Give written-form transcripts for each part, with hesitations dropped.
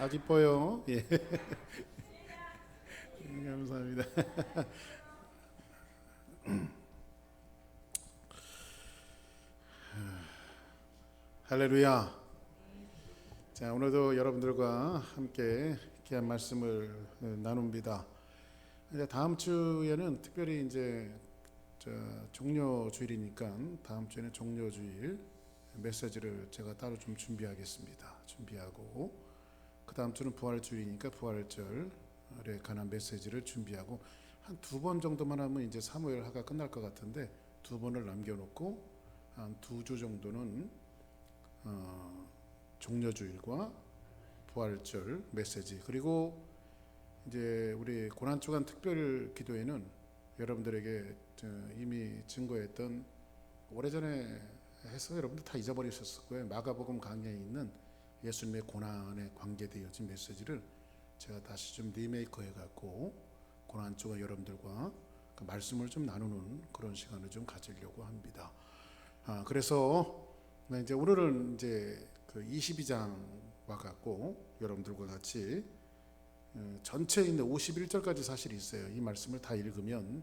기뻐요. 예. 감사합니다. 할렐루야. 자, 오늘도 여러분들과 함께 귀한 말씀을 나눕니다. 이제 다음 주에는 특별히 이제 종료주일이니까 다음 주에는 종료주일 메시지를 제가 따로 좀 준비하고 그 다음 주는 부활주일이니까 부활절에 관한 메시지를 준비하고 한 2번 정도만 하면 이제 사무엘하가 끝날 것 같은데 2번을 남겨놓고 한 2주 정도는 종려주일과 부활절 메시지, 그리고 이제 우리 고난주간 특별 기도회는 여러분들에게 이미 증거했던, 오래전에 해서 여러분들 다 잊어버리셨을 거예요. 마가복음 강의에 있는 예수님의 고난에 관계되어진 메시지를 제가 다시 좀 리메이크 해갖고 고난주간 여러분들과 그 말씀을 좀 나누는 그런 시간을 좀 가지려고 합니다. 그래서 이제 오늘은 이제 그 22장과 같고 여러분들과 같이 전체에 있는 51절까지 사실이 있어요. 이 말씀을 다 읽으면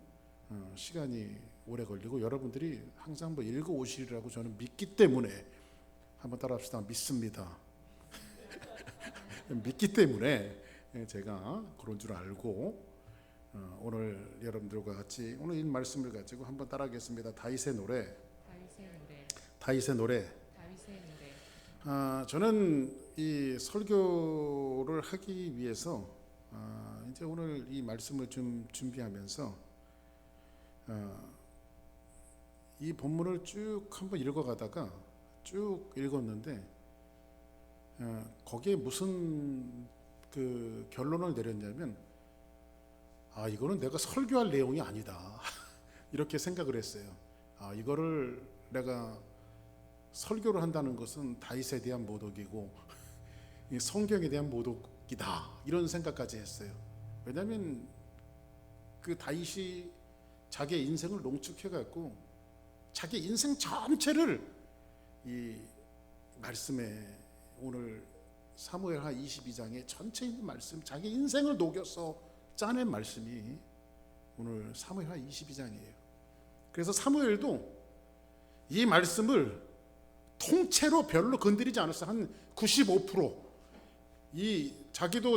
시간이 오래 걸리고 여러분들이 항상 뭐 읽어 오시리라고 저는 믿기 때문에, 한번 따라합시다. 믿습니다. 믿기 때문에 제가 그런 줄 알고 오늘 여러분들과 같이 오늘 이 말씀을 가지고 한번 따라하겠습니다. 다윗의 노래. 저는 이 설교를 하기 위해서 이제 오늘 이 말씀을 좀 준비하면서 이 본문을 쭉 한번 읽어가다가 쭉 읽었는데 거기에 무슨 그 결론을 내렸냐면 이거는 내가 설교할 내용이 아니다 이렇게 생각을 했어요. 이거를 내가 설교를 한다는 것은 다윗에 대한 모독이고 성경에 대한 모독이다 이런 생각까지 했어요. 왜냐하면 그 다윗이 자기의 인생을 농축해갖고 자기 인생 전체를 이 말씀에, 오늘 사무엘하 22장의 전체 있는 말씀, 자기 인생을 녹여서 짜낸 말씀이 오늘 사무엘하 22장이에요. 그래서 사무엘도 이 말씀을 통째로 별로 건드리지 않았어요. 한 95%.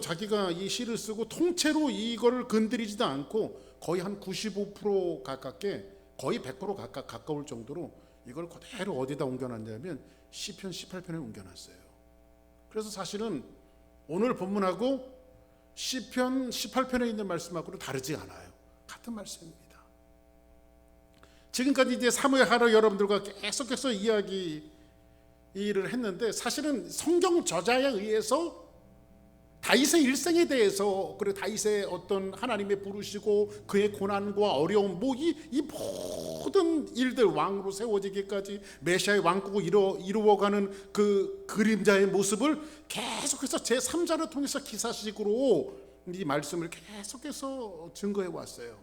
자기가 이 시를 쓰고 통째로 이거를 건드리지도 않고 거의 한 95% 가깝게, 거의 100% 가까울 정도로 이걸 그대로 어디다 옮겨놨냐면 시편 18편에 옮겨놨어요. 그래서 사실은 오늘 본문하고 시편 18편에 있는 말씀하고는 다르지 않아요. 같은 말씀입니다. 지금까지 이제 사무엘하러 여러분들과 계속해서 이야기를 했는데, 사실은 성경 저자에 의해서 다윗의 일생에 대해서, 그리고 다윗의 어떤 하나님의 부르시고 그의 고난과 어려움, 이 모든 일들, 왕으로 세워지기까지 메시아의 왕국을 이루어가는 그 그림자의 모습을 계속해서 제3자를 통해서 기사식으로 이 말씀을 계속해서 증거해 왔어요.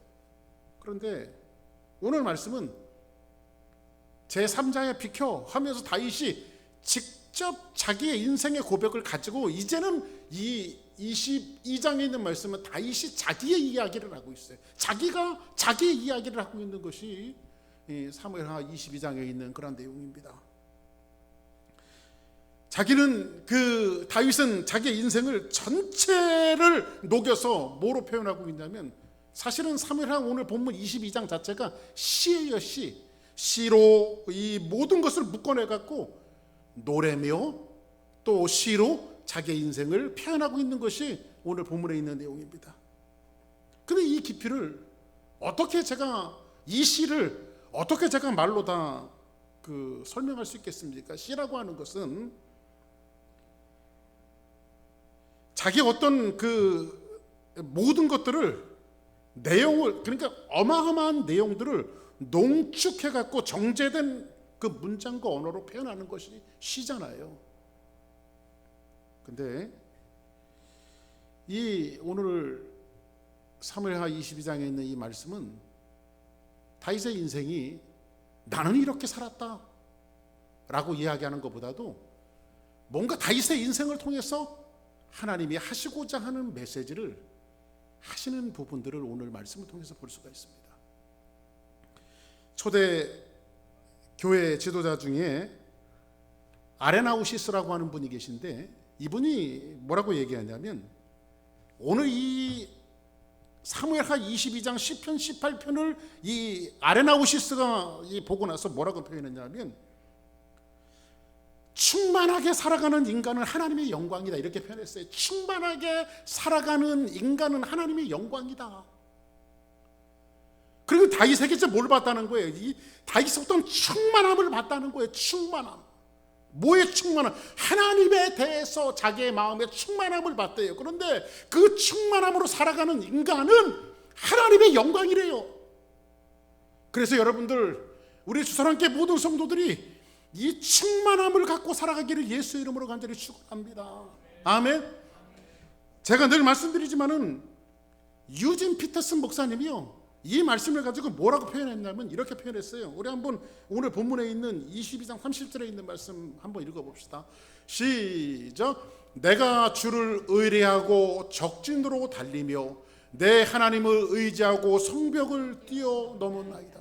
그런데 오늘 말씀은 제3자에 비켜 하면서 다윗이 직접 자기의 인생의 고백을 가지고, 이제는 이 22장에 있는 말씀은 다윗이 자기의 이야기를 하고 있어요. 자기가 자기의 이야기를 하고 있는 것이 사무엘하 22장에 있는 그런 내용입니다. 다윗은 자기의 인생을 전체를 녹여서 뭐로 표현하고 있냐면, 사실은 사무엘하 오늘 본문 22장 자체가 시예요. 시로 이 모든 것을 묶어내 갖고 노래며 또 시로 자기의 인생을 표현하고 있는 것이 오늘 본문에 있는 내용입니다. 그런데 이 깊이를 어떻게 제가, 이 시를 어떻게 제가 말로 다 설명할 수 있겠습니까? 시라고 하는 것은 자기 어떤 모든 것들을, 내용을, 그러니까 어마어마한 내용들을 농축해 갖고 정제된 그 문장과 언어로 표현하는 것이 시잖아요. 근데 이 오늘 사무엘하 22장에 있는 이 말씀은 다윗의 인생이 나는 이렇게 살았다 라고 이야기하는 것보다도 뭔가 다윗의 인생을 통해서 하나님이 하시고자 하는 메시지를 하시는 부분들을 오늘 말씀을 통해서 볼 수가 있습니다. 초대 교회 지도자 중에 아레나우시스라고 하는 분이 계신데, 이분이 뭐라고 얘기하냐면, 오늘 이 사무엘하 22장 10편 18편을 이 아레나우시스가 보고 나서 뭐라고 표현했냐면, 충만하게 살아가는 인간은 하나님의 영광이다, 이렇게 표현했어요. 충만하게 살아가는 인간은 하나님의 영광이다. 그리고 다윗에게 뭘 봤다는 거예요? 이 다윗이 어떤 충만함을 봤다는 거예요. 충만함. 뭐의 충만함? 하나님에 대해서 자기의 마음에 충만함을 봤대요. 그런데 그 충만함으로 살아가는 인간은 하나님의 영광이래요. 그래서 여러분들, 우리 주사랑교회 모든 성도들이 이 충만함을 갖고 살아가기를 예수 이름으로 간절히 축원합니다. 아멘. 제가 늘 말씀드리지만은 유진 피터슨 목사님이요, 이 말씀을 가지고 뭐라고 표현했냐면 이렇게 표현했어요. 우리 한번 오늘 본문에 있는 22장 30절에 있는 말씀 한번 읽어봅시다. 시작. 내가 주를 의뢰하고 적진으로 달리며 내 하나님을 의지하고 성벽을 뛰어넘었나이다.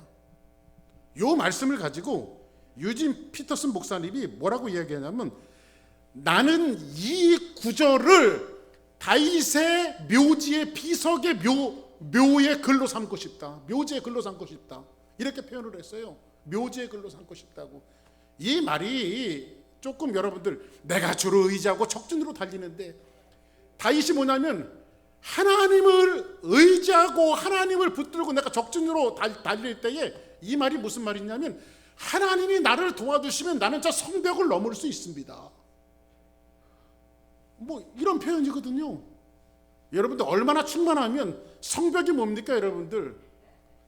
이 말씀을 가지고 유진 피터슨 목사님이 뭐라고 이야기하냐면, 나는 이 구절을 다윗의 묘지의 비석의 묘의 글로 삼고 싶다. 묘지의 글로 삼고 싶다. 이렇게 표현을 했어요. 묘지의 글로 삼고 싶다고. 이 말이 조금 여러분들, 내가 주를 의지하고 적진으로 달리는데, 다윗이 뭐냐면 하나님을 의지하고 하나님을 붙들고 내가 적진으로 달릴 때에, 이 말이 무슨 말이냐면, 하나님이 나를 도와주시면 나는 저 성벽을 넘을 수 있습니다. 뭐 이런 표현이거든요. 여러분들 얼마나 충만하면 성벽이 뭡니까? 여러분들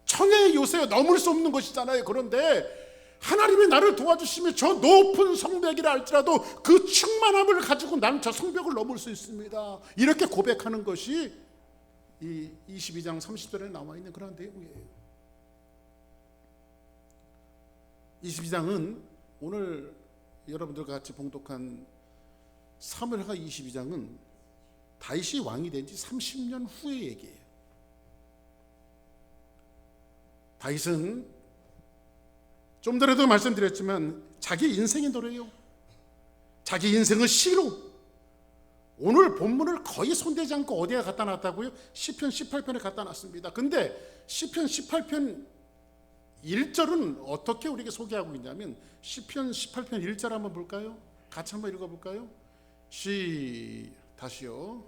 천혜의 요새에 넘을 수 없는 것이잖아요. 그런데 하나님이 나를 도와주시면 저 높은 성벽이라 할지라도 그 충만함을 가지고 나는 저 성벽을 넘을 수 있습니다. 이렇게 고백하는 것이 이 22장 30절에 나와 있는 그런 내용이에요. 22장은 오늘 여러분들과 같이 봉독한 사무엘하 22장은 다윗이 왕이 된 지 30년 후의 얘기예요. 다윗은 좀 전에도 말씀드렸지만 자기 인생의 노래요. 자기 인생을 시로, 오늘 본문을 거의 손대지 않고 어디에 갖다 놨다고요? 시편 18편에 갖다 놨습니다. 근데 시편 18편 1절은 어떻게 우리에게 소개하고 있냐면, 시편 18편 1절 한번 볼까요? 같이 한번 읽어볼까요? 다시요.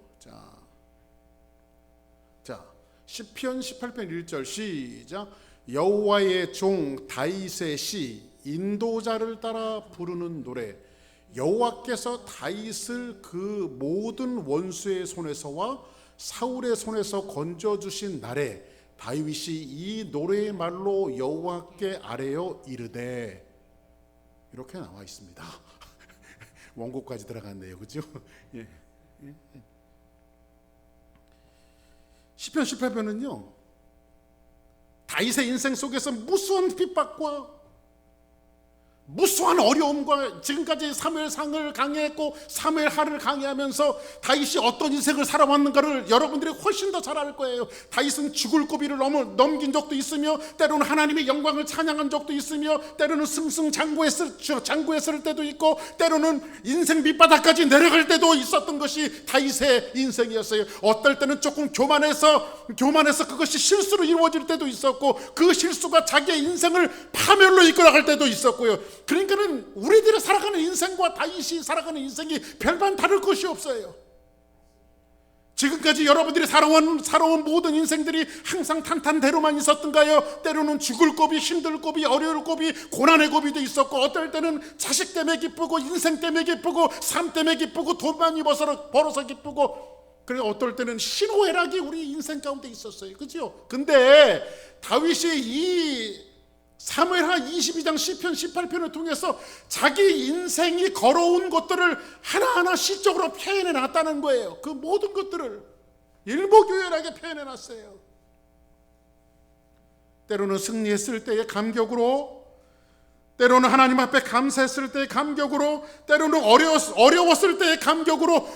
자, 시편 18편 1절 시작. 여호와의 종 다윗의 시, 인도자를 따라 부르는 노래. 여호와께서 다윗을 그 모든 원수의 손에서와 사울의 손에서 건져주신 날에 다윗이 이 노래의 말로 여호와께 아뢰어 이르되, 이렇게 나와 있습니다. 원고까지 들어갔네요, 그죠? 예. 시편 18편은요, 다윗의 인생 속에서 무수한 핍박과 무수한 어려움과, 지금까지 사무엘상을 강의했고 사무엘하를 강의하면서 다윗이 어떤 인생을 살아왔는가를 여러분들이 훨씬 더 잘 알 거예요. 다윗은 죽을 고비를 넘긴 적도 있으며, 때로는 하나님의 영광을 찬양한 적도 있으며, 때로는 승승장구했을 때도 있고, 때로는 인생 밑바닥까지 내려갈 때도 있었던 것이 다윗의 인생이었어요. 어떨 때는 조금 교만해서 그것이 실수로 이루어질 때도 있었고, 그 실수가 자기의 인생을 파멸로 이끌어갈 때도 있었고요. 그러니까는 우리들이 살아가는 인생과 다윗이 살아가는 인생이 별반 다를 것이 없어요. 지금까지 여러분들이 살아온 모든 인생들이 항상 탄탄대로만 있었던가요? 때로는 죽을 고비, 힘들 고비, 어려울 고비, 고난의 고비도 있었고, 어떨 때는 자식 때문에 기쁘고, 인생 때문에 기쁘고, 삶 때문에 기쁘고, 돈 많이 벌어서 기쁘고, 그리고 어떨 때는 희노애락이 우리 인생 가운데 있었어요. 그죠? 근데 다윗이 이 사무엘하 22장 시편 18편을 통해서 자기 인생이 걸어온 것들을 하나하나 시적으로 표현해 놨다는 거예요. 그 모든 것들을 일목요연하게 표현해 놨어요. 때로는 승리했을 때의 감격으로, 때로는 하나님 앞에 감사했을 때의 감격으로, 때로는 어려웠을 때의 감격으로,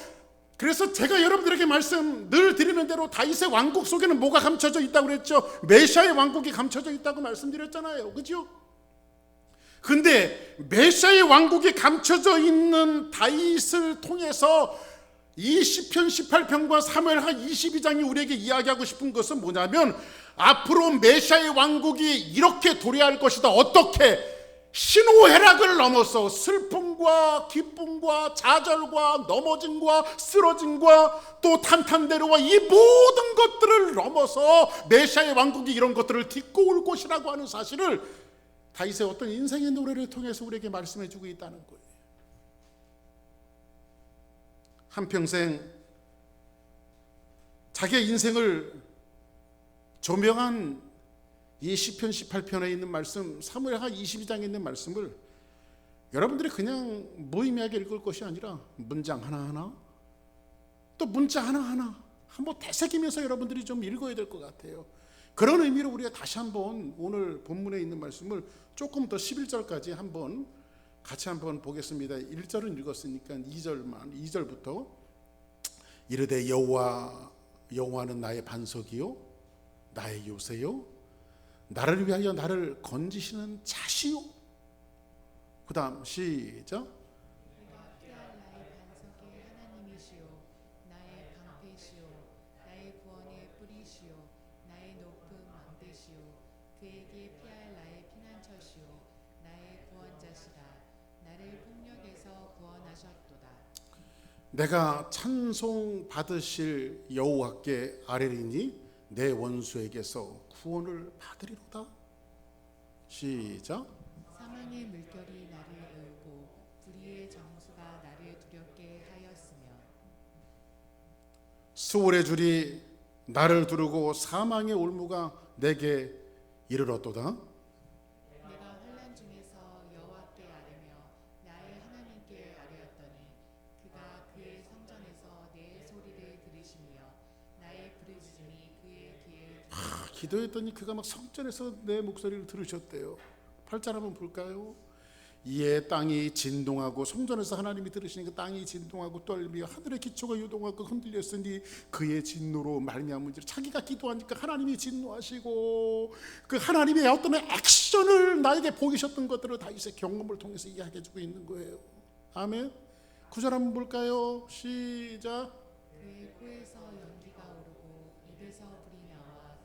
그래서 제가 여러분들에게 말씀 늘 드리는 대로 다윗의 왕국 속에는 뭐가 감춰져 있다고 그랬죠? 메시아의 왕국이 감춰져 있다고 말씀드렸잖아요. 그죠? 근데 메시아의 왕국이 감춰져 있는 다윗을 통해서 이 시편 18편과 사무엘하 22장이 우리에게 이야기하고 싶은 것은 뭐냐면, 앞으로 메시아의 왕국이 이렇게 도래할 것이다. 어떻게? 신호애락을 넘어서 슬픔과 기쁨과 좌절과 넘어짐과 쓰러짐과 또 탄탄대로와 이 모든 것들을 넘어서 메시아의 왕국이 이런 것들을 딛고 올 것이라고 하는 사실을 다윗의 어떤 인생의 노래를 통해서 우리에게 말씀해 주고 있다는 거예요. 한평생 자기의 인생을 조명한 이 시편 18편에 있는 말씀, 사무엘하 22장에 있는 말씀을 여러분들이 그냥 무의미하게 읽을 것이 아니라 문장 하나하나, 또 문자 하나하나 한번 되새기면서 여러분들이 좀 읽어야 될 것 같아요. 그런 의미로 우리가 다시 한번 오늘 본문에 있는 말씀을 조금 더 11절까지 한번 같이 한번 보겠습니다. 1절은 읽었으니까 2절부터 이르되 여호와는 나의 반석이요 나의 요새요 나를 위하여 나를 건지시는 자시요. 그 다음 시작. 나의 반석의 하나님이시요 나의 방패시요 나의 구원의 뿌리시요 나의 높은 망대시요 그에게 피할 나의 피난처시요 나의 구원자시라 나를 폭력에서 구원하셨도다. 내가 찬송 받으실 여호와께 아뢰리니 내 원수에게서 구원을 받으리로다. 시작. 사망의 물결이 나를 의고 불의의 정수가 나를 두렵게 하였으며 수월의 줄이 나를 두르고 사망의 올무가 내게 이르렀도다. 내가 환난 중에서 여호와께 아뢰며 나의 하나님께 아뢰었더니 그가 그의 성전에서 내 소리를 들으시며 나의 부르짖음이 그의 귀에 기도했더니 그가 막 성전에서 내 목소리를 들으셨대요. 8절 한번 볼까요? 이에 땅이 진동하고, 성전에서 하나님이 들으시니까 땅이 진동하고 떨며 하늘의 기초가 요동하고 흔들렸으니 그의 진노로 말미암은지라. 자기가 기도하니까 하나님이 진노하시고 그 하나님의 어떤 액션을 나에게 보이셨던 것들을 다윗의 경험을 통해서 이야기해주고 있는 거예요. 아멘. 9절 한번 볼까요? 시작. 그의 코에서 연기가 오르고 입에서 불이 나와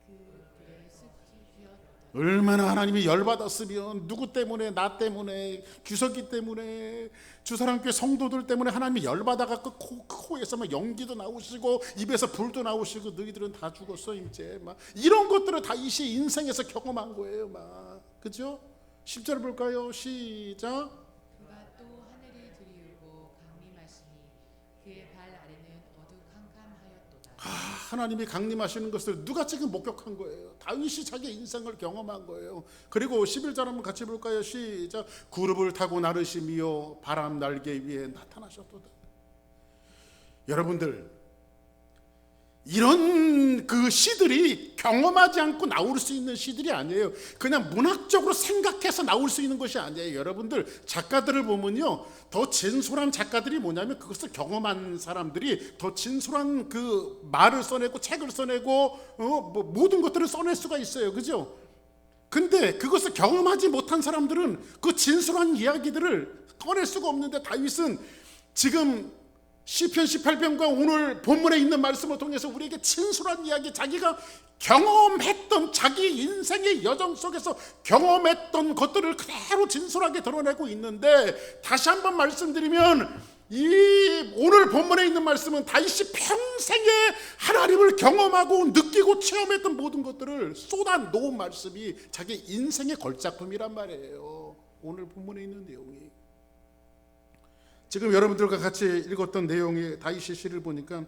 그 불에 숲이 피었다. 얼마나 하나님이 열받았으면, 누구 때문에? 나 때문에, 규석이 때문에, 주사랑교회 성도들 때문에 하나님이 열받아갖고 코에서 막 연기도 나오시고 입에서 불도 나오시고 너희들은 다 죽었어 이제 막 이런 것들을 다윗이 인생에서 경험한 거예요. 막 그죠? 10절 볼까요? 시작. 그가 또 하늘을 들이우고 강림하시니 그의 발 아래는 어두캄캄하였도다. 하나님이 강림하시는 것을 누가 지금 목격한 거예요? 다윗이 자기 인생을 경험한 거예요. 그리고 11절 한번 같이 볼까요? 시작. 구름을 타고 나르시며 바람 날개 위에 나타나셨도다. 여러분들, 이런 그 시들이 경험하지 않고 나올 수 있는 시들이 아니에요. 그냥 문학적으로 생각해서 나올 수 있는 것이 아니에요. 여러분들, 작가들을 보면요, 더 진솔한 작가들이 뭐냐면 그것을 경험한 사람들이 더 진솔한 그 말을 써내고 책을 써내고 뭐 모든 것들을 써낼 수가 있어요. 그죠? 근데 그것을 경험하지 못한 사람들은 그 진솔한 이야기들을 꺼낼 수가 없는데, 다윗은 지금 시편 18편과 오늘 본문에 있는 말씀을 통해서 우리에게 진솔한 이야기, 자기가 경험했던 자기 인생의 여정 속에서 경험했던 것들을 그대로 진솔하게 드러내고 있는데, 다시 한번 말씀드리면 이 오늘 본문에 있는 말씀은 다윗이 평생에 하나님을 경험하고 느끼고 체험했던 모든 것들을 쏟아놓은 말씀이 자기 인생의 걸작품이란 말이에요. 오늘 본문에 있는 내용이. 지금 여러분들과 같이 읽었던 내용의 다윗의 시를 보니까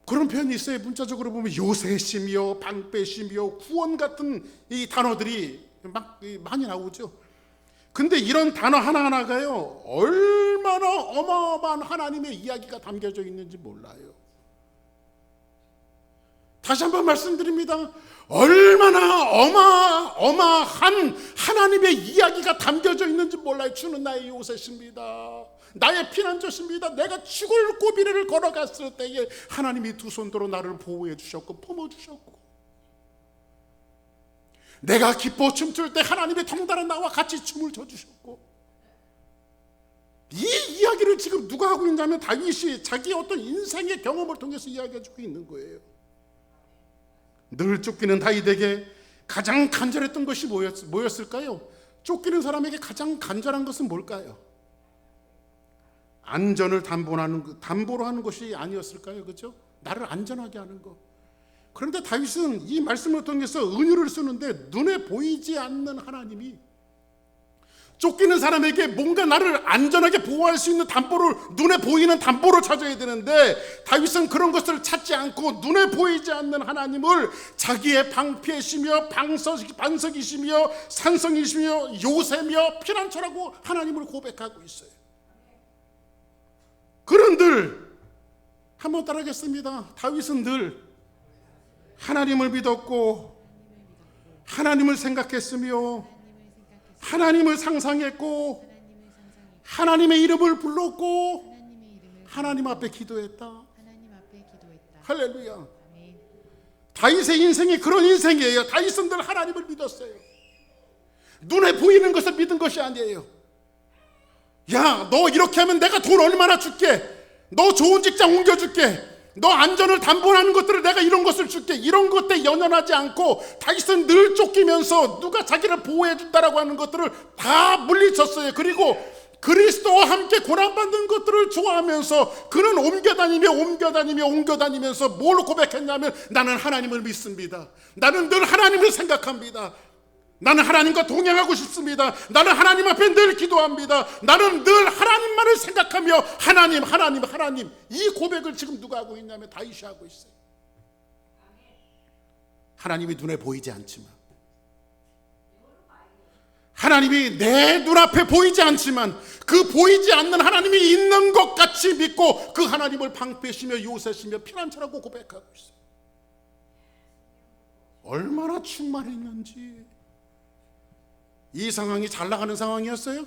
그런 표현이 있어요. 문자적으로 보면 요새시며 방패시며 구원 같은 이 단어들이 막 많이 나오죠. 근데 이런 단어 하나하나가요, 얼마나 어마어마한 하나님의 이야기가 담겨져 있는지 몰라요. 다시 한번 말씀드립니다. 얼마나 어마어마한 하나님의 이야기가 담겨져 있는지 몰라요. 주는 나의 요새십니다. 나의 피난처십니다. 내가 죽을 고비를 걸어갔을 때에 하나님이 두 손으로 나를 보호해 주셨고 품어주셨고, 내가 기뻐 춤출 때 하나님이 덩달아 나와 같이 춤을 춰주셨고, 이 이야기를 지금 누가 하고 있냐면 다윗이 자기 어떤 인생의 경험을 통해서 이야기해주고 있는 거예요. 늘 쫓기는 다윗에게 가장 간절했던 것이 뭐였을까요? 쫓기는 사람에게 가장 간절한 것은 뭘까요? 안전을 담보로 하는 것이 아니었을까요? 그렇죠? 나를 안전하게 하는 것. 그런데 다윗은 이 말씀을 통해서 은유를 쓰는데 눈에 보이지 않는 하나님이, 쫓기는 사람에게 뭔가 나를 안전하게 보호할 수 있는 담보를, 눈에 보이는 담보를 찾아야 되는데 다윗은 그런 것을 찾지 않고 눈에 보이지 않는 하나님을 자기의 방패시며 반석이시며 산성이시며 요새며 피난처라고 하나님을 고백하고 있어요. 그런들 한번 따라하겠습니다. 다윗은 늘 하나님을 믿었고 하나님을 생각했으며 하나님을 상상했고 하나님의 이름을 불렀고 하나님 앞에 기도했다. 할렐루야. 다윗의 인생이 그런 인생이에요. 다윗은 늘 하나님을 믿었어요. 눈에 보이는 것을 믿은 것이 아니에요. 야, 너 이렇게 하면 내가 돈 얼마나 줄게, 너 좋은 직장 옮겨줄게, 너 안전을 담보하는 것들을 내가 이런 것을 줄게, 이런 것에 연연하지 않고 다윗은 늘 쫓기면서 누가 자기를 보호해 준다라고 하는 것들을 다 물리쳤어요. 그리고 그리스도와 함께 고난받는 것들을 좋아하면서 그는 옮겨다니면서 뭘 고백했냐면 나는 하나님을 믿습니다. 나는 늘 하나님을 생각합니다. 나는 하나님과 동행하고 싶습니다. 나는 하나님 앞에 늘 기도합니다. 나는 늘 하나님만을 생각하며 하나님. 이 고백을 지금 누가 하고 있냐면 다윗이 하고 있어요. 하나님이 눈에 보이지 않지만, 하나님이 내 눈앞에 보이지 않지만 그 보이지 않는 하나님이 있는 것 같이 믿고 그 하나님을 방패시며 요새시며 피난처라고 고백하고 있어요. 얼마나 충만했는지. 이 상황이 잘 나가는 상황이었어요?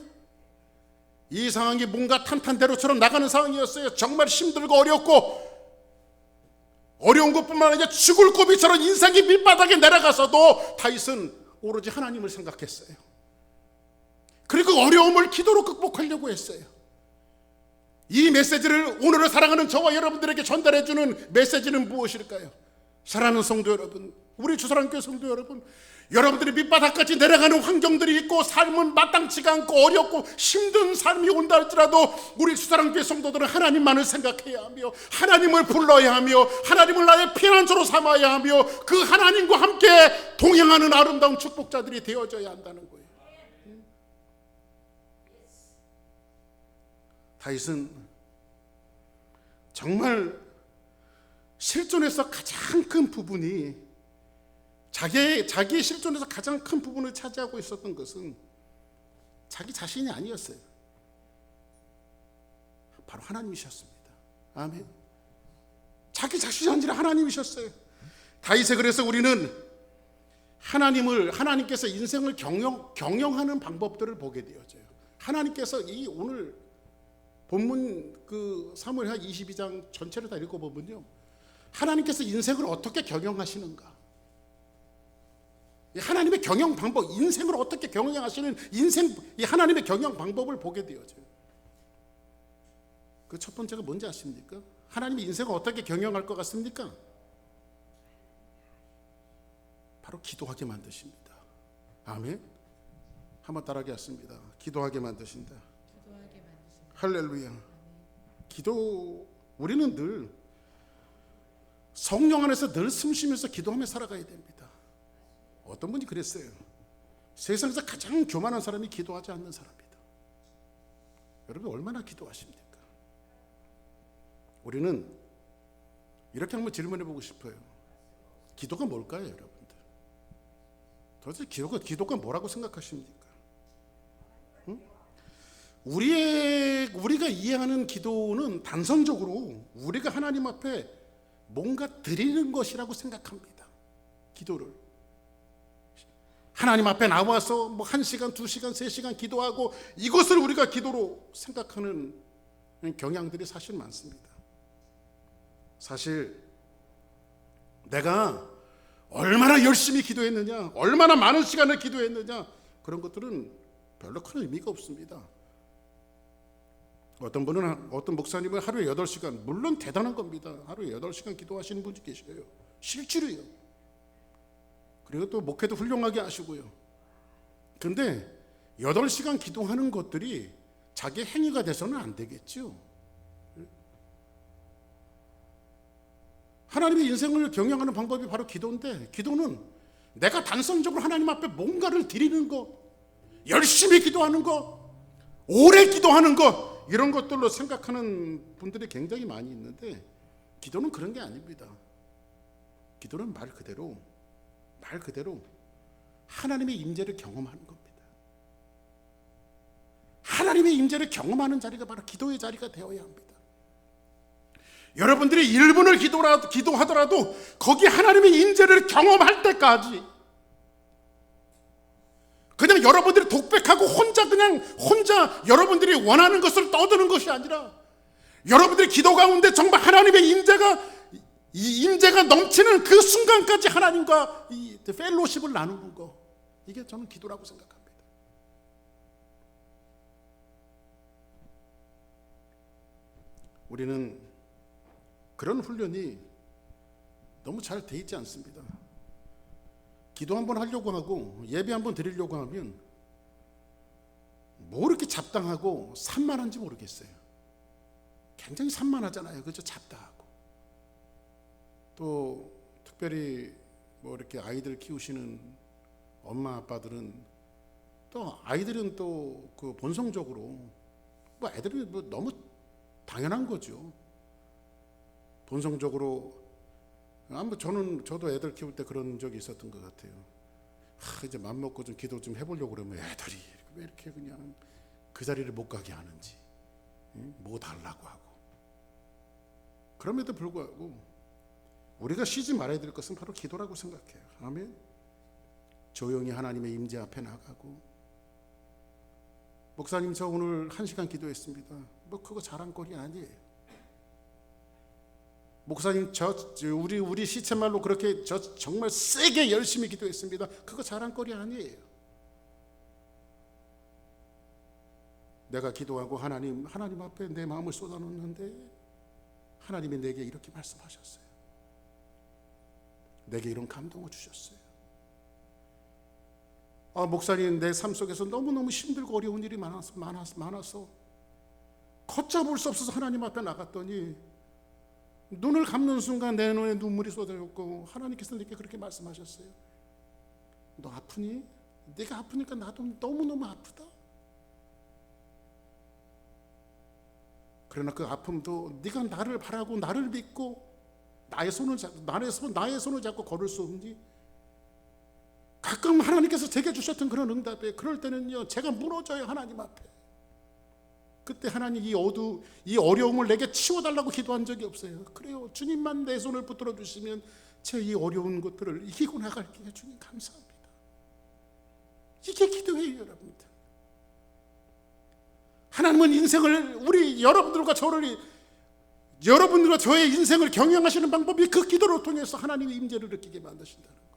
이 상황이 뭔가 탄탄대로처럼 나가는 상황이었어요? 정말 힘들고 어려운 것뿐만 아니라 죽을 고비처럼 인생이 밑바닥에 내려가서도 다윗은 오로지 하나님을 생각했어요. 그리고 어려움을 기도로 극복하려고 했어요. 이 메시지를, 오늘을 사랑하는 저와 여러분들에게 전달해주는 메시지는 무엇일까요? 사랑하는 성도 여러분, 우리 주사랑교회 성도 여러분, 여러분들이 밑바닥까지 내려가는 환경들이 있고 삶은 마땅치가 않고 어렵고 힘든 삶이 온다 할지라도 우리 주사랑교회 성도들은 하나님만을 생각해야 하며 하나님을 불러야 하며 하나님을 나의 피난처로 삼아야 하며 그 하나님과 함께 동행하는 아름다운 축복자들이 되어져야 한다는 거예요. 다윗은 정말 실존에서 가장 큰 부분이, 자기의 실존에서 가장 큰 부분을 차지하고 있었던 것은 자기 자신이 아니었어요. 바로 하나님이셨습니다. 아멘. 자기 자신이 아니라 하나님이셨어요. 다윗에 그래서 우리는 하나님께서 인생을 경영하는 방법들을 보게 되어져요. 하나님께서 이 오늘 본문 그 사무엘하 22장 전체를 다 읽어보면요, 하나님께서 인생을 어떻게 경영하시는가, 하나님의 경영 방법, 인생을 어떻게 경영하시는 이 하나님의 경영 방법을 보게 되어져요. 그 첫 번째가 뭔지 아십니까? 하나님의 인생을 어떻게 경영할 것 같습니까? 바로 기도하게 만드십니다. 아멘. 한번 따라하게 하십니다. 기도하게 만드신다. 할렐루야. 우리는 늘 성령 안에서 늘 숨쉬면서 기도하며 살아가야 됩니다. 어떤 분이 그랬어요. 세상에서 가장 교만한 사람이 기도하지 않는 사람이다. 여러분 얼마나 기도하십니까? 우리는 이렇게 한번 질문해 보고 싶어요. 기도가 뭘까요, 여러분들? 도대체 기도가 뭐라고 생각하십니까? 응? 우리가 이해하는 기도는 단성적으로 우리가 하나님 앞에 뭔가 드리는 것이라고 생각합니다. 기도를 하나님 앞에 나와서 1시간, 2시간, 3시간 기도하고 이것을 우리가 기도로 생각하는 경향들이 사실 많습니다. 사실 내가 얼마나 열심히 기도했느냐, 얼마나 많은 시간을 기도했느냐, 그런 것들은 별로 큰 의미가 없습니다. 어떤 분은, 어떤 목사님은 하루에 8시간, 물론 대단한 겁니다. 하루에 8시간 기도하시는 분이 계셔요. 실제로요. 그리고 또 목회도 훌륭하게 하시고요. 근데 8시간 기도하는 것들이 자기 행위가 돼서는 안 되겠죠. 하나님의 인생을 경영하는 방법이 바로 기도인데, 기도는 내가 단선적으로 하나님 앞에 뭔가를 드리는 것, 열심히 기도하는 것, 오래 기도하는 것, 이런 것들로 생각하는 분들이 굉장히 많이 있는데, 기도는 그런 게 아닙니다. 기도는 말 그대로 하나님의 임재를 경험하는 겁니다. 하나님의 임재를 경험하는 자리가 바로 기도의 자리가 되어야 합니다. 여러분들이 1분을 기도하더라도 거기 하나님의 임재를 경험할 때까지, 그냥 여러분들이 독백하고 혼자 여러분들이 원하는 것을 떠드는 것이 아니라, 여러분들이 기도 가운데 정말 하나님의 임재가 넘치는 그 순간까지 하나님과 이 펠로십을 나누는 거, 이게 저는 기도라고 생각합니다. 우리는 그런 훈련이 너무 잘 돼 있지 않습니다. 기도 한번 하려고 하고 예배 한번 드리려고 하면 뭐 이렇게 잡당하고 산만한지 모르겠어요. 굉장히 산만하잖아요. 그죠? 잡다하고. 또 특별히 뭐 이렇게 아이들 키우시는 엄마 아빠들은, 또 아이들은 또 그 본성적으로 뭐 애들이 뭐 너무 당연한 거죠. 본성적으로, 저도 애들 키울 때 그런 적이 있었던 것 같아요. 이제 맘 먹고 좀 기도 좀 해보려고 그러면 애들이 왜 이렇게 그냥 그 자리를 못 가게 하는지, 뭐 달라고 하고. 그럼에도 불구하고 우리가 쉬지 말아야 될 것은 바로 기도라고 생각해요. 아멘. 조용히 하나님의 임재 앞에 나가고, 목사님 저 오늘 1시간 기도했습니다. 뭐 그거 자랑거리 아니에요. 목사님 우리 시체말로 그렇게 정말 세게 열심히 기도했습니다. 그거 자랑거리 아니에요. 내가 기도하고 하나님 앞에 내 마음을 쏟아놓는데 하나님이 내게 이렇게 말씀하셨어요. 내게 이런 감동을 주셨어요. 목사님, 내 삶 속에서 너무너무 힘들고 어려운 일이 많아서 걷잡을 수 없어서 하나님 앞에 나갔더니 눈을 감는 순간 내 눈에 눈물이 쏟아졌고, 하나님께서 내게 그렇게 말씀하셨어요. 너 아프니? 네가 아프니까 나도 너무너무 아프다. 그러나 그 아픔도 네가 나를 바라고 나를 믿고 나의 손을 잡고 걸을 수 없니? 가끔 하나님께서 제게 주셨던 그런 응답에, 그럴 때는요 제가 무너져요. 하나님 앞에. 그때 하나님 이 어려움을 내게 치워달라고 기도한 적이 없어요. 그래요, 주님만 내 손을 붙들어 주시면 제 이 어려운 것들을 이기고 나갈게요. 주님 감사합니다. 이게 기도예요, 여러분들. 하나님은 인생을, 여러분들과 저의 인생을 경영하시는 방법이 그 기도를 통해서 하나님의 임재를 느끼게 만드신다는 거예요.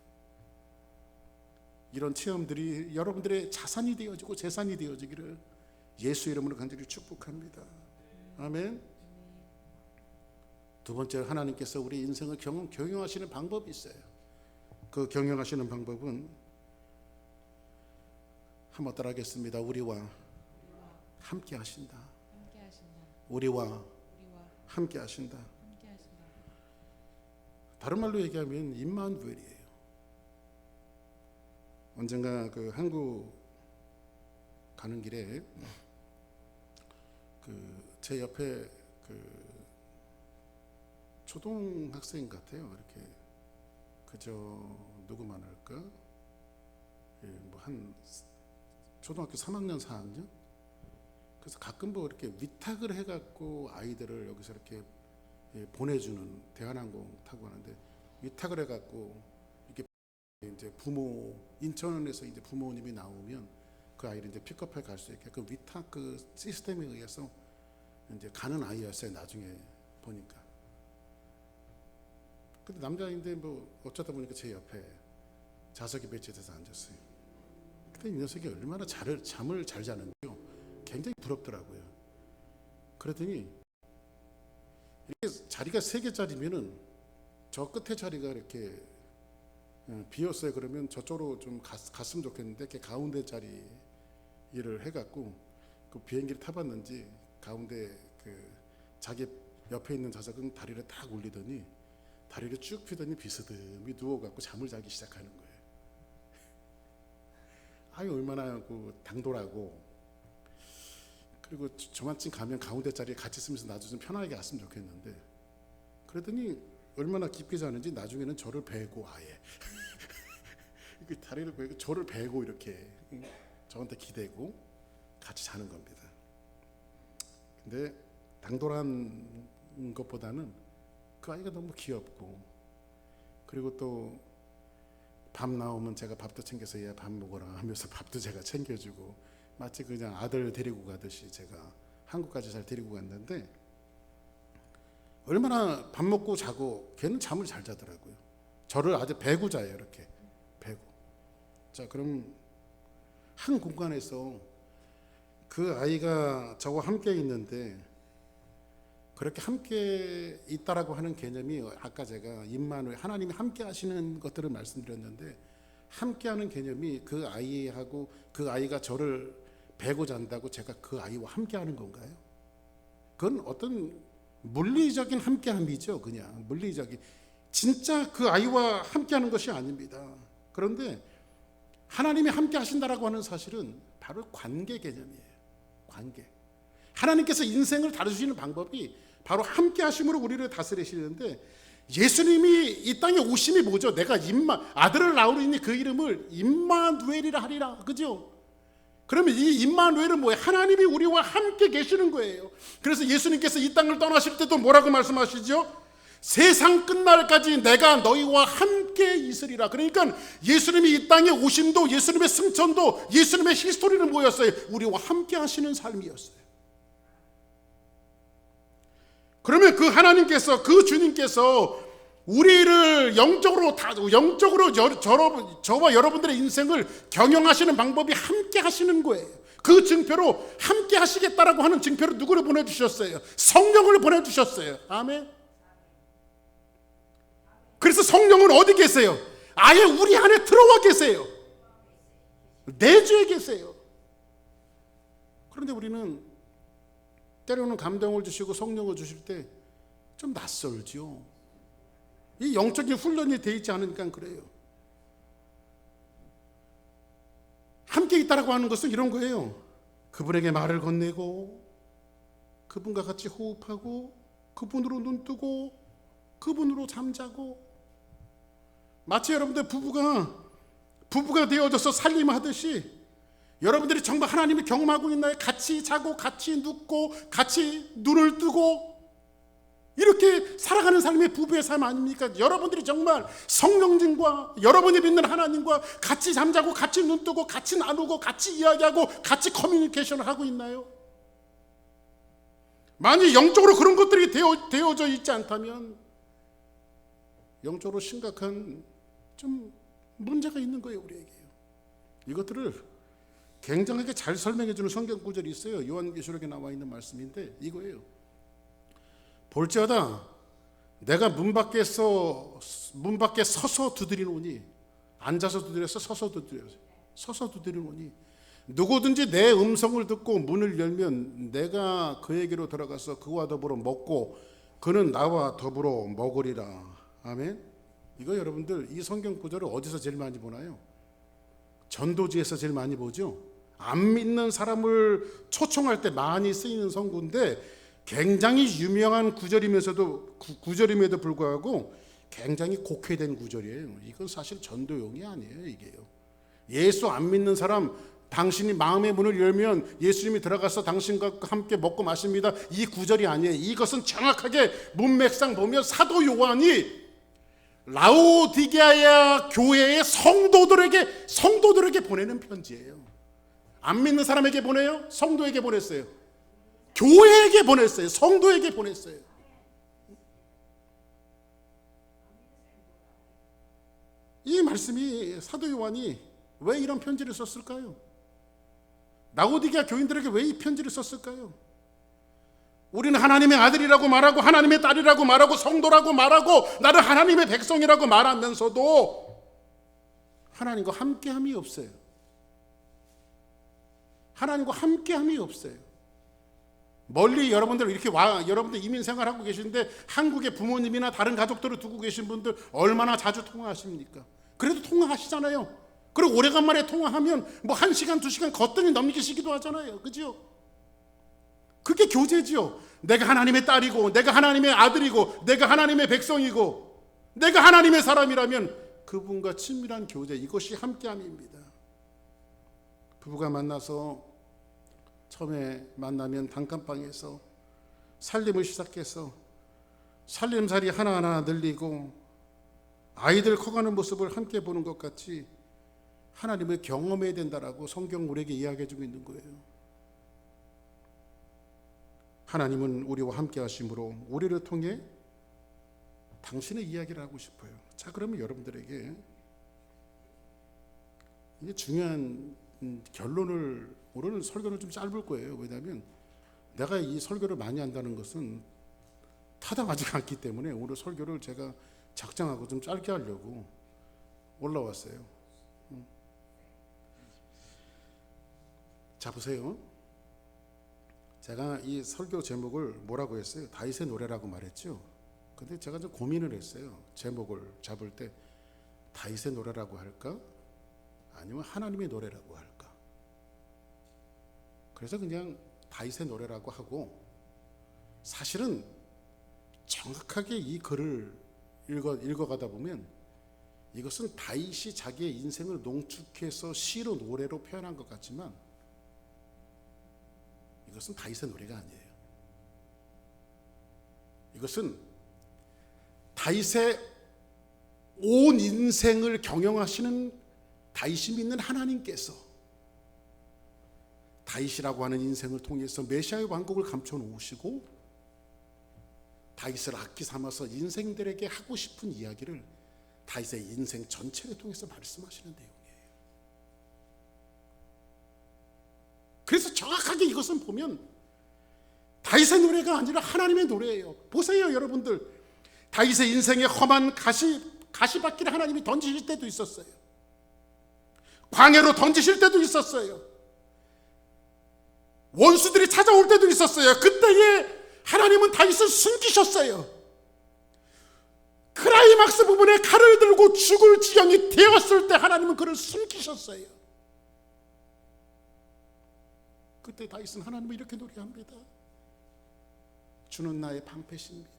이런 체험들이 여러분들의 자산이 되어지고 재산이 되어지기를 예수 이름으로 간절히 축복합니다. 아멘. 두 번째, 하나님께서 우리 인생을 경영하시는 방법이 있어요. 그 경영하시는 방법은 한번 따라하겠습니다. 우리와 함께 하신다. 우리와 함께 하신다. 다른 말로 얘기하면 임마누엘이에요. 언젠가 그 한국 가는 길에 제 옆에 초등학생 같아요. 이렇게 그저 누구만 할까? 뭐 한 초등학교 3학년 4학년. 그래서 가끔 뭐 이렇게 위탁을 해갖고 아이들을 여기서 이렇게 보내주는, 대한항공 타고 가는데 위탁을 해갖고 이렇게 이제 인천에서 이제 부모님이 나오면 그 아이를 이제 픽업해 갈 수 있게 그 위탁 그 시스템에 의해서 이제 가는 아이였어요. 나중에 보니까. 근데 남자인데 뭐 어쩌다 보니까 제 옆에 좌석에 배치돼서 앉았어요. 근데 이 녀석이 얼마나 잠을 잘 자는지요. 굉장히 부럽더라고요. 그랬더니 이렇게 자리가 3개짜리면은 저 끝에 자리가 이렇게 비었어요. 그러면 저쪽으로 좀 갔으면 좋겠는데 이렇게 가운데 자리 일을 해갖고 그 비행기를 타봤는지 가운데 그 자기 옆에 있는 좌석은 다리를 딱 올리더니 다리를 쭉 펴더니 비스듬히 누워갖고 잠을 자기 시작하는 거예요. 아유 얼마나 그 당돌하고. 그리고 저만쯤 가면 가운데 자리에 같이 있으면서 나도 좀 편하게 갔으면 좋겠는데 그러더니 얼마나 깊게 자는지 나중에는 저를 베고 아예 그 다리를 베고 저를 베고 이렇게 저한테 기대고 같이 자는 겁니다. 근데 당돌한 것보다는 그 아이가 너무 귀엽고 그리고 또 밥 나오면 제가 밥도 챙겨서 얘 밥 먹어라 하면서 밥도 제가 챙겨주고 마치 그냥 아들 데리고 가듯이 제가 한국까지 잘 데리고 갔는데 얼마나 밥 먹고 자고 걔는 잠을 잘 자더라고요. 저를 아주 베고 자요. 이렇게 베고. 자 그럼 한 공간에서 그 아이가 저와 함께 있는데 그렇게 함께 있다라고 하는 개념이 아까 제가 임마누엘 하나님이 함께 하시는 것들을 말씀드렸는데 함께하는 개념이 그 아이하고 그 아이가 저를 베고 잔다고 제가 그 아이와 함께하는 건가요? 그건 어떤 물리적인 함께함이죠. 그냥 물리적인 진짜 그 아이와 함께하는 것이 아닙니다. 그런데 하나님이 함께 하신다라고 하는 사실은 바로 관계 개념이에요. 관계. 하나님께서 인생을 다루시는 방법이 바로 함께 하심으로 우리를 다스리시는데 예수님이 이 땅에 오심이 뭐죠? 내가 아들을 낳으리니 그 이름을 임마누엘이라 하리라. 그죠? 그러면 이 임마누엘은 뭐예요? 하나님이 우리와 함께 계시는 거예요. 그래서 예수님께서 이 땅을 떠나실 때도 뭐라고 말씀하시죠? 세상 끝날까지 내가 너희와 함께 있으리라. 그러니까 예수님이 이 땅에 오심도 예수님의 승천도 예수님의 히스토리는 뭐였어요? 우리와 함께 하시는 삶이었어요. 그러면 그 하나님께서 그 주님께서 우리를 영적으로 저와 여러분들의 인생을 경영하시는 방법이 함께 하시는 거예요. 그 증표로 함께 하시겠다라고 하는 증표로 누구를 보내주셨어요? 성령을 보내주셨어요. 아멘. 그래서 성령은 어디 계세요? 아예 우리 안에 들어와 계세요. 내주에 계세요. 그런데 우리는 때로는 감동을 주시고 성령을 주실 때 좀 낯설죠. 이 영적인 훈련이 돼 있지 않으니까 그래요. 함께 있다라고 하는 것은 이런 거예요. 그분에게 말을 건네고 그분과 같이 호흡하고 그분으로 눈 뜨고 그분으로 잠자고 마치 여러분들 부부가 되어져서 살림하듯이 여러분들이 정말 하나님을 경험하고 있나요? 같이 자고 같이 눕고 같이 눈을 뜨고 이렇게 살아가는 삶의 부부의 삶 아닙니까? 여러분들이 정말 성령님과 여러분이 믿는 하나님과 같이 잠자고 같이 눈 뜨고 같이 나누고 같이 이야기하고 같이 커뮤니케이션을 하고 있나요? 만약 영적으로 그런 것들이 되어져 있지 않다면 영적으로 심각한 좀 문제가 있는 거예요. 우리에게요. 이것들을 굉장하게 잘 설명해 주는 성경 구절이 있어요. 요한계시록에 나와 있는 말씀인데 이거예요. 볼지어다 내가 문 밖에 서서 두드리노니 앉아서 두드려서 서서 두드리노니 누구든지 내 음성을 듣고 문을 열면 내가 그에게로 들어가서 그와 더불어 먹고 그는 나와 더불어 먹으리라. 아멘. 이거 여러분들 이 성경 구절을 어디서 제일 많이 보나요? 전도지에서 제일 많이 보죠. 안 믿는 사람을 초청할 때 많이 쓰이는 성구인데 굉장히 유명한 구절임에도 불구하고 굉장히 곡해된 구절이에요. 이건 사실 전도용이 아니에요. 이게요. 예수 안 믿는 사람 당신이 마음의 문을 열면 예수님이 들어가서 당신과 함께 먹고 마십니다. 이 구절이 아니에요. 이것은 정확하게 문맥상 보면 사도 요한이 라오디게아 교회의 성도들에게 보내는 편지예요. 안 믿는 사람에게 보내요? 성도에게 보냈어요? 교회에게 보냈어요. 성도에게 보냈어요. 이 말씀이 사도 요한이 왜 이런 편지를 썼을까요? 라오디게아 교인들에게 왜 이 편지를 썼을까요? 우리는 하나님의 아들이라고 말하고 하나님의 딸이라고 말하고 성도라고 말하고 나는 하나님의 백성이라고 말하면서도 하나님과 함께함이 없어요. 하나님과 함께함이 없어요. 멀리 여러분들 이렇게 여러분들 이민 생활하고 계신데 한국의 부모님이나 다른 가족들을 두고 계신 분들 얼마나 자주 통화하십니까? 그래도 통화하시잖아요. 그리고 오래간만에 통화하면 뭐 1시간 2시간 거뜬히 넘기시기도 하잖아요. 그죠? 그게 교제지요. 내가 하나님의 딸이고 내가 하나님의 아들이고 내가 하나님의 백성이고 내가 하나님의 사람이라면 그분과 친밀한 교제, 이것이 함께함입니다. 부부가 만나서 처음에 만나면 단칸방에서 살림을 시작해서 살림살이 하나하나 늘리고 아이들 커가는 모습을 함께 보는 것 같이 하나님을 경험해야 된다라고 성경 우리에게 이야기해주고 있는 거예요. 하나님은 우리와 함께 하심으로 우리를 통해 당신의 이야기를 하고 싶어요. 자, 그러면 여러분들에게 이게 중요한 결론을, 오늘 설교는 좀 짧을 거예요. 왜냐하면 내가 이 설교를 많이 한다는 것은 타당하지 않기 때문에 오늘 설교를 제가 작정하고 좀 짧게 하려고 올라왔어요. 자, 보세요. 제가 이 설교 제목을 뭐라고 했어요? 다윗의 노래라고 말했죠. 근데 제가 좀 고민을 했어요. 제목을 잡을 때 다윗의 노래라고 할까? 아니면 하나님의 노래라고 할까? 그래서 그냥 다윗의 노래라고 하고, 사실은 정확하게 이 글을 읽어가다 보면 이것은 다윗이 자기의 인생을 농축해서 시로 노래로 표현한 것 같지만 이것은 다윗의 노래가 아니에요. 이것은 다윗의 온 인생을 경영하시는 다윗이 믿는 하나님께서 다윗이라고 하는 인생을 통해서 메시아의 왕국을 감춰 놓으시고 다윗을 악기 삼아서 인생들에게 하고 싶은 이야기를 다윗의 인생 전체를 통해서 말씀하시는 내용이에요. 그래서 정확하게 이것은 보면 다윗의 노래가 아니라 하나님의 노래예요. 보세요, 여러분들. 다윗의 인생에 험한 가시밭길에 하나님이 던지실 때도 있었어요. 광야로 던지실 때도 있었어요. 원수들이 찾아올 때도 있었어요. 그때에 하나님은 다윗을 숨기셨어요. 크라이막스 부분에 칼을 들고 죽을 지경이 되었을 때 하나님은 그를 숨기셨어요. 그때 다윗은 하나님을 이렇게 노래합니다. 주는 나의 방패십니다.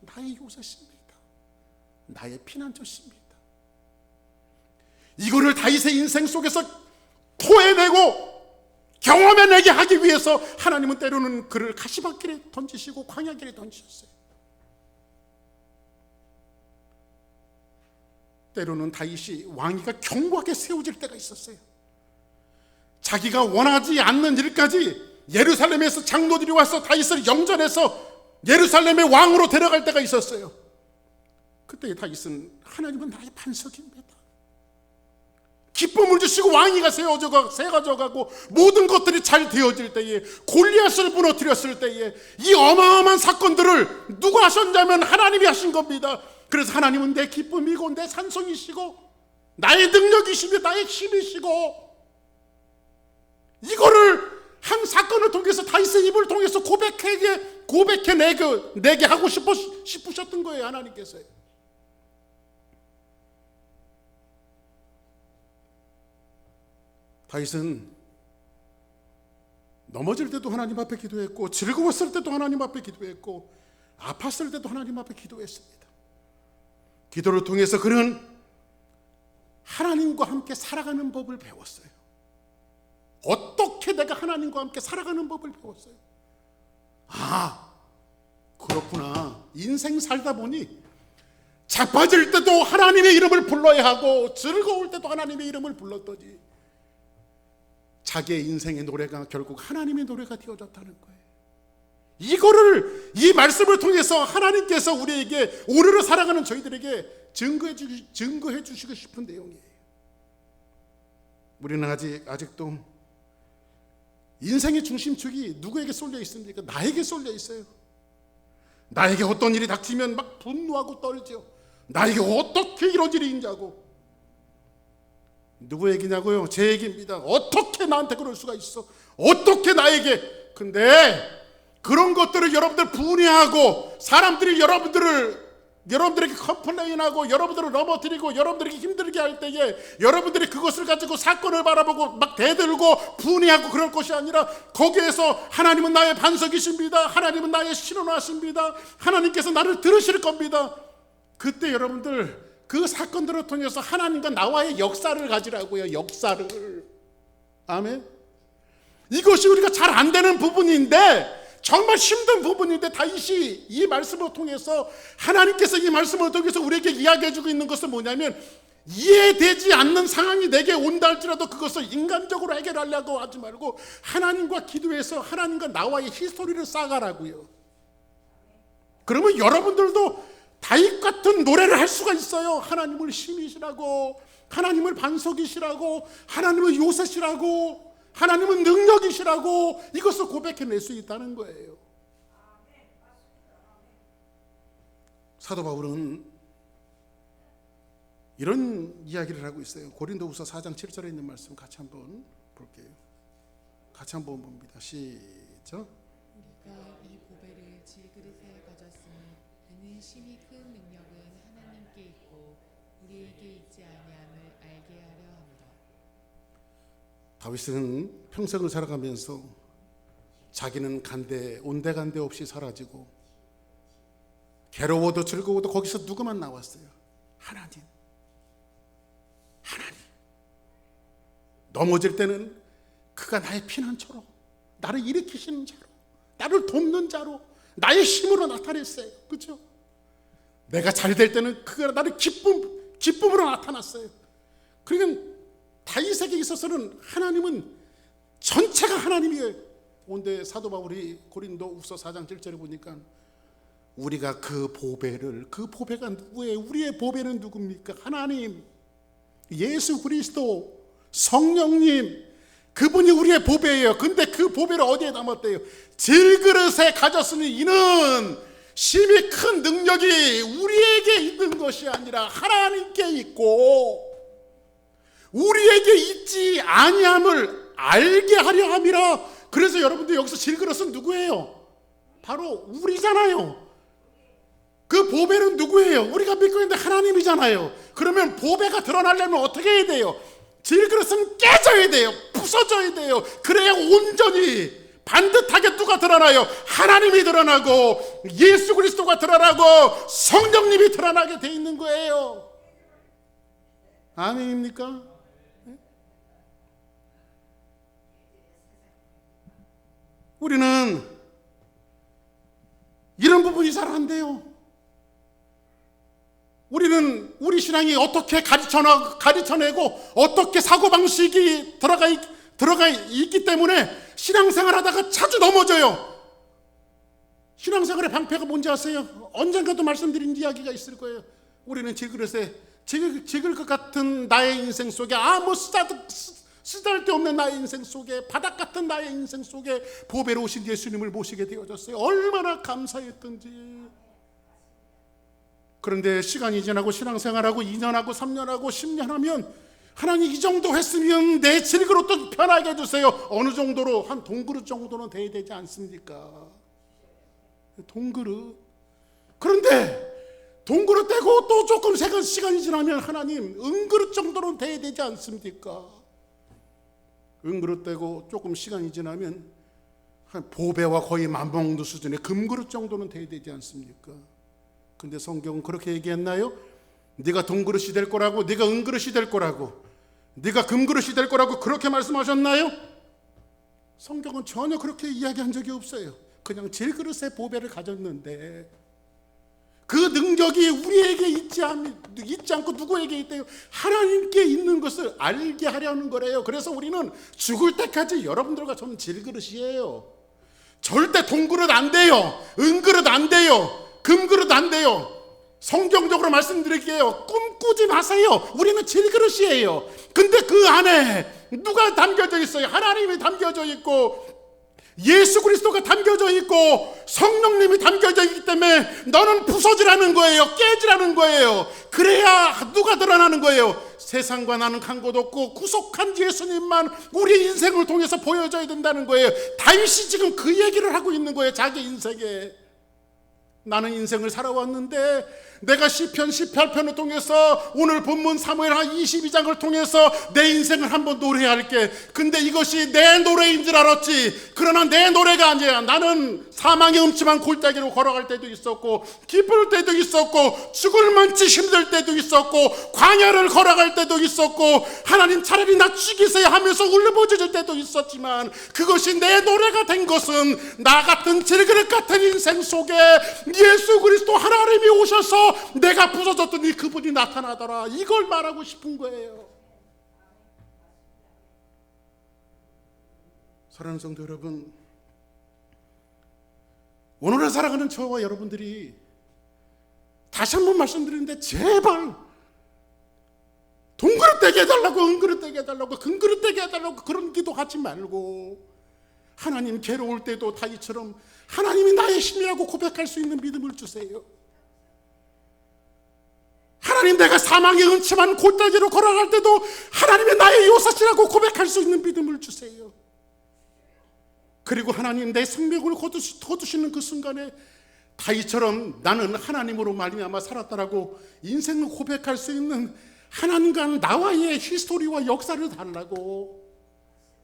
나의 요새십니다. 나의 피난처십니다. 이거를 다윗의 인생 속에서 토해내고 경험해내게 하기 위해서 하나님은 때로는 그를 가시밭길에 던지시고 광야길에 던지셨어요. 때로는 다윗이 왕위가 견고하게 세워질 때가 있었어요. 자기가 원하지 않는 일까지 예루살렘에서 장로들이 와서 다윗을 영전해서 예루살렘의 왕으로 데려갈 때가 있었어요. 그때 다윗은 하나님은 나의 반석입니다. 기쁨을 주시고 왕위가 세워져 가고 모든 것들이 잘 되어질 때에, 골리앗을 무너뜨렸을 때에 이 어마어마한 사건들을 누가 하셨냐면 하나님이 하신 겁니다. 그래서 하나님은 내 기쁨이고 내 산성이시고 나의 능력이시며 나의 힘이시고, 이거를 한 사건을 통해서 다윗의 입을 통해서 고백해내게 하고 싶으셨던 거예요, 하나님께서요. 다윗은 넘어질 때도 하나님 앞에 기도했고, 즐거웠을 때도 하나님 앞에 기도했고, 아팠을 때도 하나님 앞에 기도했습니다. 기도를 통해서 그는 하나님과 함께 살아가는 법을 배웠어요. 어떻게 내가 하나님과 함께 살아가는 법을 배웠어요. 아, 그렇구나. 인생 살다 보니 자빠질 때도 하나님의 이름을 불러야 하고 즐거울 때도 하나님의 이름을 불렀더니 자기의 인생의 노래가 결국 하나님의 노래가 되어졌다는 거예요. 이거를 이 말씀을 통해서 하나님께서 우리에게 오늘을 살아가는 저희들에게 증거해 주시고 싶은 내용이에요. 우리는 아직도 인생의 중심축이 누구에게 쏠려 있습니까? 나에게 쏠려 있어요. 나에게 어떤 일이 닥치면 막 분노하고 떨죠. 나에게 어떻게 이런 일이 있냐고. 누구 얘기냐고요? 제 얘기입니다. 어떻게 나한테 그럴 수가 있어? 어떻게 나에게? 근데 그런 것들을 여러분들 분해하고 사람들이 여러분들에게 컴플레인하고 여러분들을 넘어뜨리고 여러분들에게 힘들게 할 때에 여러분들이 그것을 가지고 사건을 바라보고 막 대들고 분해하고 그럴 것이 아니라 거기에서 하나님은 나의 반석이십니다. 하나님은 나의 신원하십니다. 하나님께서 나를 들으실 겁니다. 그때 여러분들 그 사건들을 통해서 하나님과 나와의 역사를 가지라고요. 역사를. 아멘. 이것이 우리가 잘 안 되는 부분인데 정말 힘든 부분인데 다윗이 이 말씀을 통해서 하나님께서 이 말씀을 통해서 우리에게 이야기해 주고 있는 것은 뭐냐면 이해되지 않는 상황이 내게 온다 할지라도 그것을 인간적으로 해결하려고 하지 말고 하나님과 기도해서 하나님과 나와의 히스토리를 쌓아가라고요. 그러면 여러분들도 다윗 같은 노래를 할 수가 있어요. 하나님을 신이시라고, 하나님을 반석이시라고, 하나님을 요새시라고, 하나님은 능력이시라고 이것을 고백해낼 수 있다는 거예요. 사도 바울은 이런 이야기를 하고 있어요. 고린도후서 4장 7절에 있는 말씀 같이 한번 볼게요. 같이 한번 봅니다. 시작. 우리가 이 보배를 질그릇에 가졌으니 그는 심히 큰 능력은 하나님께 있고 우리에게 있지 아니함을 알게 하려 함이라. 다윗은 평생을 살아가면서 자기는 온데간데 없이 사라지고 괴로워도 즐거워도 거기서 누구만 나왔어요? 하나님. 넘어질 때는 그가 나의 피난처로, 나를 일으키시는 자로, 나를 돕는 자로, 나의 힘으로 나타냈어요. 그렇죠? 내가 잘 될 때는 그가 나를 기쁨으로 나타났어요. 그러니까 다윗에게 있어서는 하나님은 전체가 하나님이에요. 그런데 사도 바울이 고린도후서 4장 7절에 보니까 우리가 그 보배가 누구예요? 우리의 보배는 누굽니까? 하나님, 예수 그리스도, 성령님, 그분이 우리의 보배예요. 근데 그 보배를 어디에 담았대요? 질그릇에 가졌으니 이는 심히 큰 능력이 우리에게 있는 것이 아니라 하나님께 있고 우리에게 있지 아니함을 알게 하려 함이라. 그래서 여러분들 여기서 질그릇은 누구예요? 바로 우리잖아요. 그 보배는 누구예요? 우리가 믿고 있는데 하나님이잖아요. 그러면 보배가 드러나려면 어떻게 해야 돼요? 질그릇은 깨져야 돼요. 부서져야 돼요. 그래야 온전히 반듯하게 누가 드러나요? 하나님이 드러나고 예수 그리스도가 드러나고 성령님이 드러나게 돼 있는 거예요. 아멘입니까? 우리는 이런 부분이 잘 안 돼요. 우리는 우리 신앙이 어떻게 가르쳐내고 어떻게 사고방식이 들어가 있기 때문에 신앙생활 하다가 자주 넘어져요. 신앙생활의 방패가 뭔지 아세요? 언젠가도 말씀드린 이야기가 있을 거예요. 우리는 질그릇 같은 나의 인생 속에 아무 쓰잘데없는 나의 인생 속에 바닥 같은 나의 인생 속에 보배로 오신 예수님을 모시게 되어졌어요. 얼마나 감사했던지. 그런데 시간이 지나고 신앙생활하고 2년하고 3년하고 10년 하면 하나님 이 정도 했으면 내 질그릇도 편하게 해주세요. 어느 정도로? 한 동그릇 정도는 돼야 되지 않습니까? 동그릇. 그런데 동그릇 떼고 또 조금 시간이 지나면 하나님 은그릇 정도는 돼야 되지 않습니까? 은그릇 떼고 조금 시간이 지나면 한 보배와 거의 맞먹는 수준의 금그릇 정도는 돼야 되지 않습니까? 근데 성경은 그렇게 얘기했나요? 네가 동그릇이 될 거라고, 네가 은그릇이 될 거라고, 네가 금그릇이 될 거라고 그렇게 말씀하셨나요? 성경은 전혀 그렇게 이야기한 적이 없어요. 그냥 질그릇의 보배를 가졌는데 그 능력이 우리에게 있지 않고 누구에게 있대요? 하나님께 있는 것을 알게 하려는 거래요. 그래서 우리는 죽을 때까지 여러분들과 저는 질그릇이에요. 절대 돈그릇 안 돼요. 은그릇 안 돼요. 금그릇 안 돼요. 성경적으로 말씀드릴게요. 꿈꾸지 마세요. 우리는 질그릇이에요. 근데 그 안에 누가 담겨져 있어요? 하나님이 담겨져 있고 예수 그리스도가 담겨져 있고 성령님이 담겨져 있기 때문에 너는 부서지라는 거예요. 깨지라는 거예요. 그래야 누가 드러나는 거예요? 세상과 나는 간 곳 없고 구속한 예수님만 우리 인생을 통해서 보여줘야 된다는 거예요. 다윗이 지금 그 얘기를 하고 있는 거예요. 자기 인생에. 나는 인생을 살아왔는데 내가 시편 18편을 통해서 오늘 본문 사무엘하 22장을 통해서 내 인생을 한번 노래할게. 근데 이것이 내 노래인 줄 알았지. 그러나 내 노래가 아니야. 나는 사망의 음침한 골짜기로 걸어갈 때도 있었고 기쁠 때도 있었고 죽을 만치 힘들 때도 있었고 광야를 걸어갈 때도 있었고 하나님 차라리 나 죽이세요 하면서 울부짖을 때도 있었지만 그것이 내 노래가 된 것은 나 같은 질그릇 같은 인생 속에 예수 그리스도 하나님이 오셔서 내가 부서졌더니 그분이 나타나더라. 이걸 말하고 싶은 거예요. 사랑하는 성도 여러분, 오늘을 살아가는 저와 여러분들이 다시 한번 말씀드리는데 제발 돈그릇 되게 해달라고 은그릇 되게 해달라고 금그릇 되게 해달라고 그런 기도하지 말고 하나님 괴로울 때도 다윗처럼 하나님이 나의 힘이라고 고백할 수 있는 믿음을 주세요. 하나님 내가 사망의 음침한 골짜기로 걸어갈 때도 하나님이 나의 요사시라고 고백할 수 있는 믿음을 주세요. 그리고 하나님 내 생명을 거두시는 그 순간에 다윗처럼 나는 하나님으로 말미암아 살았다라고 인생을 고백할 수 있는 하나님과 나와의 히스토리와 역사를 달라고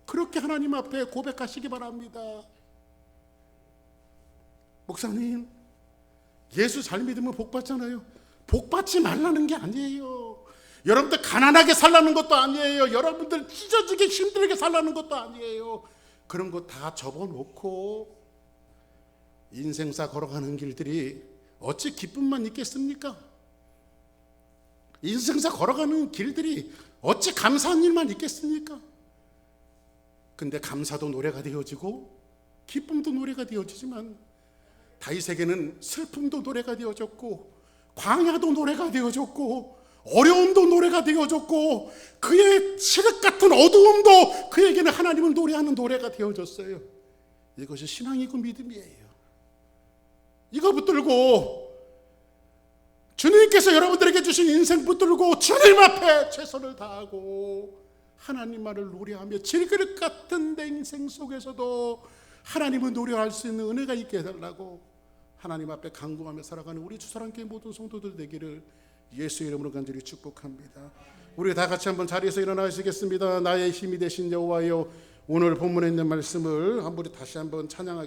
그렇게 하나님 앞에 고백하시기 바랍니다. 목사님 예수 잘 믿으면 복 받잖아요. 복 받지 말라는 게 아니에요. 여러분들 가난하게 살라는 것도 아니에요. 여러분들 찢어지게 힘들게 살라는 것도 아니에요. 그런 거 다 접어놓고 인생사 걸어가는 길들이 어찌 기쁨만 있겠습니까? 인생사 걸어가는 길들이 어찌 감사한 일만 있겠습니까? 근데 감사도 노래가 되어지고 기쁨도 노래가 되어지지만 다윗에게는 슬픔도 노래가 되어졌고 광야도 노래가 되어졌고 어려움도 노래가 되어졌고 그의 칠흑 같은 어두움도 그에게는 하나님을 노래하는 노래가 되어졌어요. 이것이 신앙이고 믿음이에요. 이거 붙들고 주님께서 여러분들에게 주신 인생 붙들고 주님 앞에 최선을 다하고 하나님만을 노래하며 질그릇 같은 내 인생 속에서도 하나님을 노래할 수 있는 은혜가 있게 해달라고 하나님 앞에 간구하며 살아가는 우리 주사랑교회 모든 성도들 되기를 예수 이름으로 간절히 축복합니다. 우리 다 같이 한번 자리에서 일어나시겠습니다. 나의 힘이 되신 여호와여, 오늘 본문에 있는 말씀을 다시 한번 찬양하겠습니다.